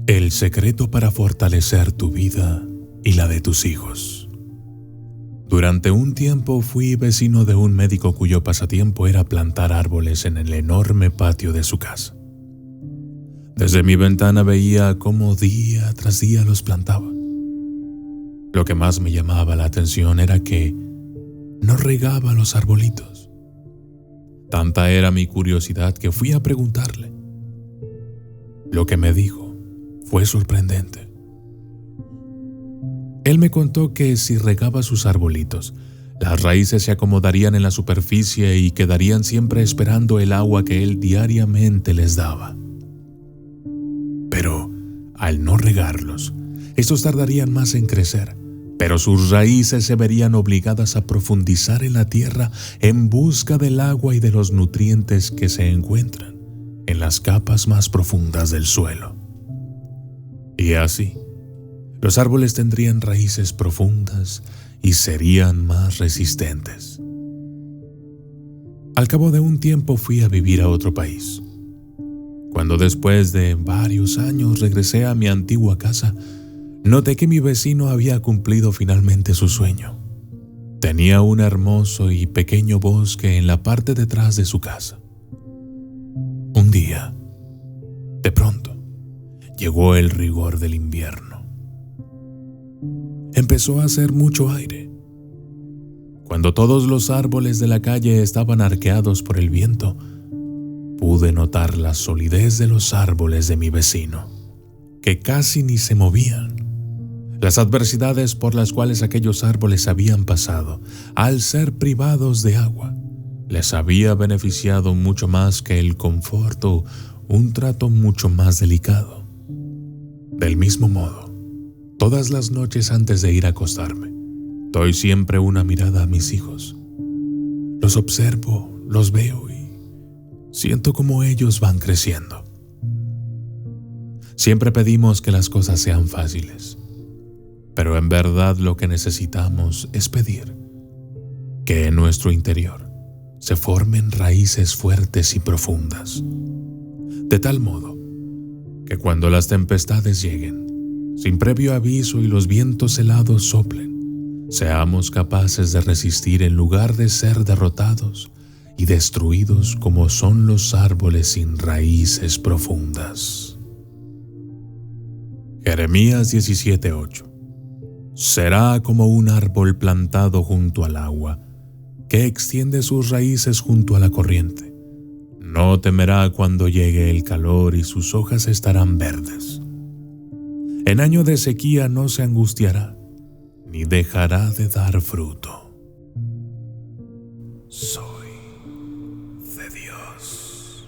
El secreto para fortalecer tu vida y la de tus hijos. Durante un tiempo fui vecino de un médico cuyo pasatiempo era plantar árboles en el enorme patio de su casa. Desde mi ventana veía cómo día tras día los plantaba. Lo que más me llamaba la atención era que no regaba los arbolitos. Tanta era mi curiosidad que fui a preguntarle. Lo que me dijo fue sorprendente. Él me contó que si regaba sus arbolitos, las raíces se acomodarían en la superficie y quedarían siempre esperando el agua que él diariamente les daba. Pero al no regarlos, estos tardarían más en crecer, pero sus raíces se verían obligadas a profundizar en la tierra en busca del agua y de los nutrientes que se encuentran en las capas más profundas del suelo. Y así, los árboles tendrían raíces profundas y serían más resistentes. Al cabo de un tiempo fui a vivir a otro país. Cuando después de varios años regresé a mi antigua casa, noté que mi vecino había cumplido finalmente su sueño. Tenía un hermoso y pequeño bosque en la parte de atrás de su casa. Un día, de pronto, llegó el rigor del invierno. Empezó a hacer mucho aire. Cuando todos los árboles de la calle estaban arqueados por el viento, pude notar la solidez de los árboles de mi vecino, que casi ni se movían. Las adversidades por las cuales aquellos árboles habían pasado, al ser privados de agua, les había beneficiado mucho más que el confort o un trato mucho más delicado. Del mismo modo, todas las noches antes de ir a acostarme, doy siempre una mirada a mis hijos. Los observo, los veo y siento cómo ellos van creciendo. Siempre pedimos que las cosas sean fáciles, pero en verdad lo que necesitamos es pedir que en nuestro interior se formen raíces fuertes y profundas, de tal modo que cuando las tempestades lleguen, sin previo aviso y los vientos helados soplen, seamos capaces de resistir en lugar de ser derrotados y destruidos como son los árboles sin raíces profundas. Jeremías 17:8. Será como un árbol plantado junto al agua, que extiende sus raíces junto a la corriente. No temerá cuando llegue el calor y sus hojas estarán verdes. En año de sequía no se angustiará, ni dejará de dar fruto. Soy de Dios.